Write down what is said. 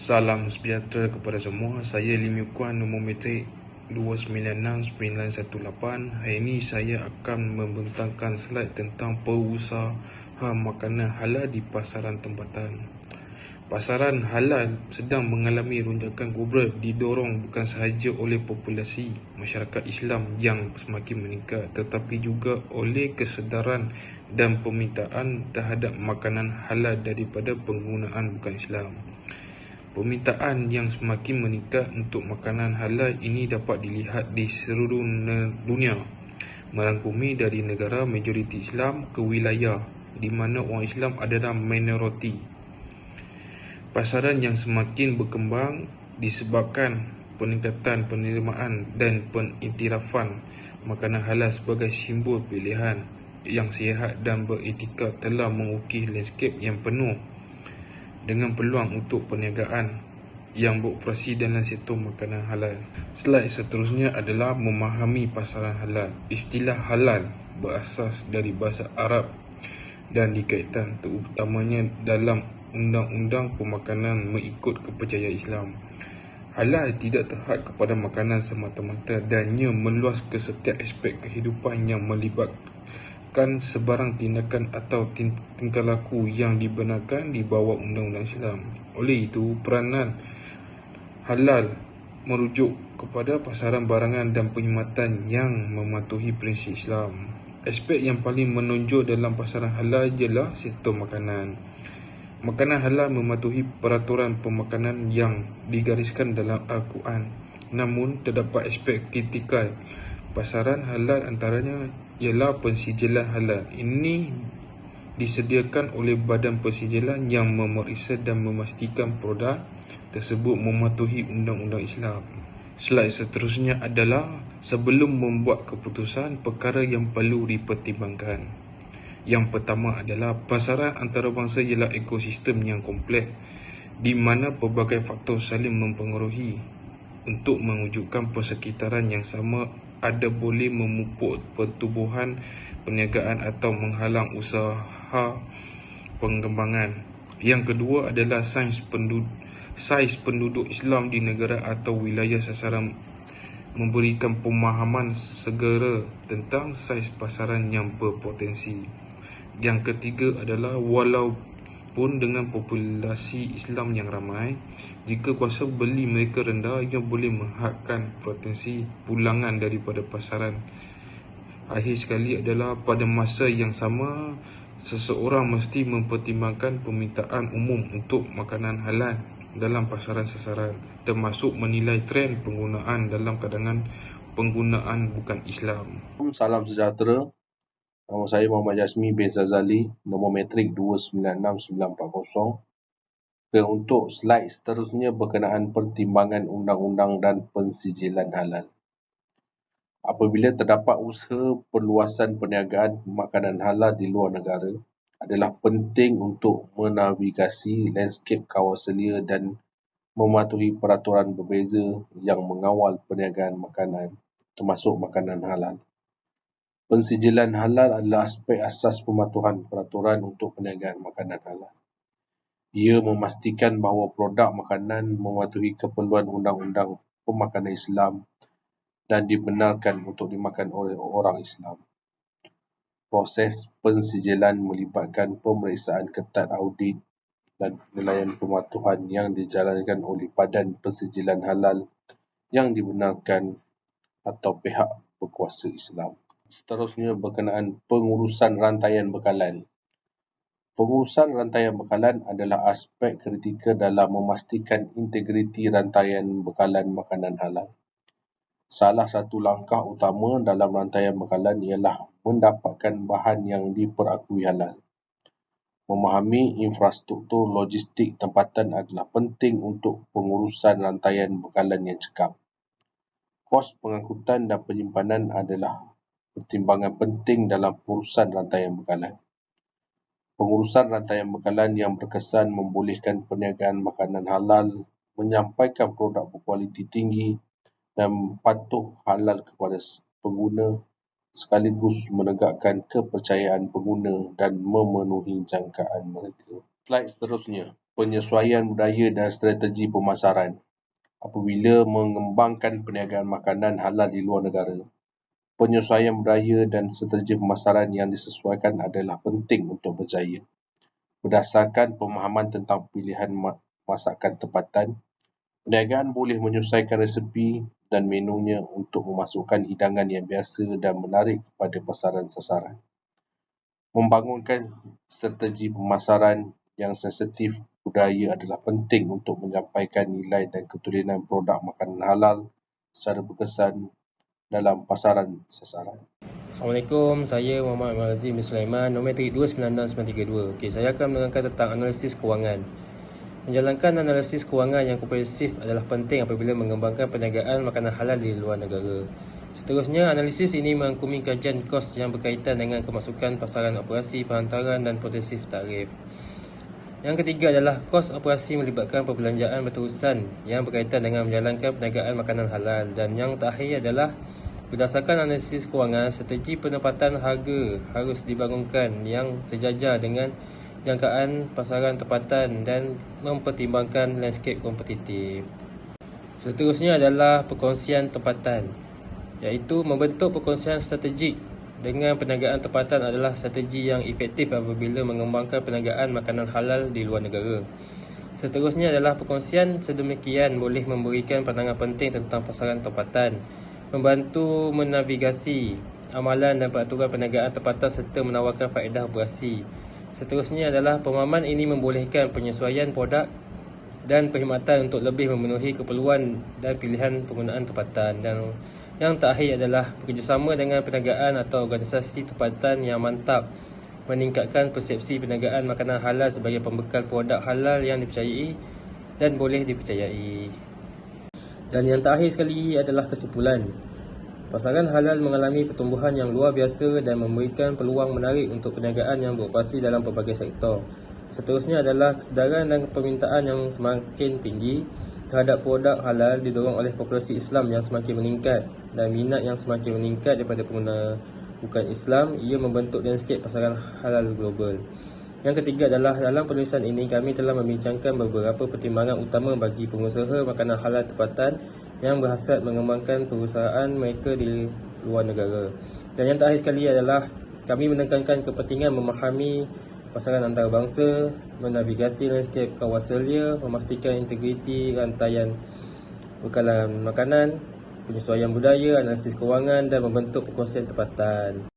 Salam sejahtera kepada semua. Saya Lim Yu Kuan, nombor metrik 2969918. Hari ini saya akan membentangkan slide tentang perusahaan makanan halal di pasaran tempatan. Pasaran halal sedang mengalami lonjakan kubra, didorong bukan sahaja oleh populasi masyarakat Islam yang semakin meningkat, tetapi juga oleh kesedaran dan permintaan terhadap makanan halal daripada penggunaan bukan Islam. Permintaan yang semakin meningkat untuk makanan halal ini dapat dilihat di seluruh dunia, merangkumi dari negara majoriti Islam ke wilayah di mana orang Islam adalah minoriti. Pasaran yang semakin berkembang disebabkan peningkatan penerimaan dan pengiktirafan makanan halal sebagai simbol pilihan yang sihat dan beretika telah mengukir landscape yang penuh dengan peluang untuk perniagaan yang beroperasi dalam sektor makanan halal. Slide seterusnya adalah memahami pasaran halal. Istilah halal berasas dari bahasa Arab dan dikaitkan terutamanya dalam undang-undang pemakanan mengikut kepercayaan Islam. Halal tidak terhad kepada makanan semata-mata dan ia meluas ke setiap aspek kehidupan yang melibatkan sebarang tindakan atau tingkah laku yang dibenarkan di bawah undang-undang Islam. Oleh itu, peranan halal merujuk kepada pasaran barangan dan perkhidmatan yang mematuhi prinsip Islam. Aspek yang paling menonjol dalam pasaran halal ialah sektor makanan. Makanan halal mematuhi peraturan pemakanan yang digariskan dalam Al-Quran. Namun, terdapat aspek kritikal pasaran halal, antaranya ialah pensijilan halal. Ini disediakan oleh badan pensijilan yang memeriksa dan memastikan produk tersebut mematuhi undang-undang Islam. Slide seterusnya adalah sebelum membuat keputusan, perkara yang perlu dipertimbangkan. Yang pertama adalah pasaran antarabangsa ialah ekosistem yang kompleks di mana pelbagai faktor saling mempengaruhi. Untuk mewujudkan persekitaran yang sama, ada boleh memupuk pertumbuhan perniagaan atau menghalang usaha pengembangan. Yang kedua adalah saiz penduduk Islam di negara atau wilayah sasaran memberikan pemahaman segera tentang saiz pasaran yang berpotensi. Yang ketiga adalah walaupun dengan populasi Islam yang ramai, jika kuasa beli mereka rendah, ia boleh menghadkan potensi pulangan daripada pasaran. Akhir sekali adalah pada masa yang sama, seseorang mesti mempertimbangkan permintaan umum untuk makanan halal dalam pasaran sasaran, termasuk menilai trend penggunaan dalam kalangan penggunaan bukan Islam. Salam sejahtera. Nama saya Muhammad Jasmi bin Zazali, nombor metrik 2969940. Untuk slide seterusnya berkenaan pertimbangan undang-undang dan pensijilan halal. Apabila terdapat usaha perluasan perniagaan makanan halal di luar negara, adalah penting untuk menavigasi landscape kawasalia dan mematuhi peraturan berbeza yang mengawal perniagaan makanan, termasuk makanan halal. Pensijilan halal adalah aspek asas pematuhan peraturan untuk perniagaan makanan halal. Ia memastikan bahawa produk makanan mematuhi keperluan undang-undang pemakanan Islam dan dibenarkan untuk dimakan oleh orang Islam. Proses pensijilan melibatkan pemeriksaan ketat audit dan penilaian pematuhan yang dijalankan oleh Badan Pensijilan Halal yang dibenarkan atau pihak berkuasa Islam. Seterusnya berkenaan pengurusan rantaian bekalan. Pengurusan rantaian bekalan adalah aspek kritikal dalam memastikan integriti rantaian bekalan makanan halal. Salah satu langkah utama dalam rantaian bekalan ialah mendapatkan bahan yang diperakui halal. Memahami infrastruktur logistik tempatan adalah penting untuk pengurusan rantaian bekalan yang cekap. Kos pengangkutan dan penyimpanan adalah pertimbangan penting dalam pengurusan rantaian bekalan. Pengurusan rantaian bekalan yang berkesan membolehkan perniagaan makanan halal menyampaikan produk berkualiti tinggi dan patuh halal kepada pengguna, sekaligus menegakkan kepercayaan pengguna dan memenuhi jangkaan mereka. Slide seterusnya. penyesuaian budaya dan strategi pemasaran. Apabila mengembangkan perniagaan makanan halal di luar negara, penyesuaian budaya dan strategi pemasaran yang disesuaikan adalah penting untuk berjaya. Berdasarkan pemahaman tentang pilihan masakan tempatan, perniagaan boleh menyesuaikan resepi dan menunya untuk memasukkan hidangan yang biasa dan menarik kepada pasaran sasaran. Membangunkan strategi pemasaran yang sensitif budaya adalah penting untuk menyampaikan nilai dan keturunan produk makanan halal secara berkesan dalam pasaran sasaran. Assalamualaikum, saya Muhammad Azim bin Sulaiman, nombor metrik 296932. Okey, saya akan menerangkan tentang analisis kewangan. Menjalankan analisis kewangan yang komprehensif adalah penting apabila mengembangkan perniagaan makanan halal di luar negara. Seterusnya, analisis ini merangkumi kajian kos yang berkaitan dengan kemasukan, pasaran operasi, penghantaran dan potensi tarif. Yang ketiga adalah kos operasi melibatkan perbelanjaan berterusan yang berkaitan dengan menjalankan perniagaan makanan halal. Dan yang terakhir adalah berdasarkan analisis kewangan, strategi penempatan harga harus dibangunkan yang sejajar dengan jangkaan pasaran tempatan dan mempertimbangkan landscape kompetitif. Seterusnya adalah perkongsian tempatan, iaitu membentuk perkongsian strategik dengan perniagaan tempatan adalah strategi yang efektif apabila mengembangkan perniagaan makanan halal di luar negara. Seterusnya adalah perkongsian sedemikian boleh memberikan pandangan penting tentang pasaran tempatan, membantu menavigasi amalan dan peraturan perniagaan tempatan serta menawarkan faedah operasi. Seterusnya adalah pemahaman ini membolehkan penyesuaian produk dan perkhidmatan untuk lebih memenuhi keperluan dan pilihan penggunaan tempatan. Dan yang terakhir adalah bekerjasama dengan perniagaan atau organisasi tempatan yang mantap meningkatkan persepsi perniagaan makanan halal sebagai pembekal produk halal yang dipercayai dan boleh dipercayai. Dan yang terakhir sekali adalah kesimpulan. Pasaran halal mengalami pertumbuhan yang luar biasa dan memberikan peluang menarik untuk perniagaan yang beroperasi dalam pelbagai sektor. Seterusnya adalah kesedaran dan permintaan yang semakin tinggi terhadap produk halal didorong oleh populasi Islam yang semakin meningkat dan minat yang semakin meningkat daripada pengguna bukan Islam. Ia membentuk landscape pasaran halal global. Yang ketiga adalah dalam penulisan ini kami telah membincangkan beberapa pertimbangan utama bagi pengusaha makanan halal tempatan yang berhasrat mengembangkan perusahaan mereka di luar negara. Dan yang terakhir sekali adalah kami menekankan kepentingan memahami pasaran antarabangsa, menavigasi landscape kawasalia, memastikan integriti rantaian bekalan makanan, penyesuaian budaya, analisis kewangan dan membentuk perkongsian tempatan.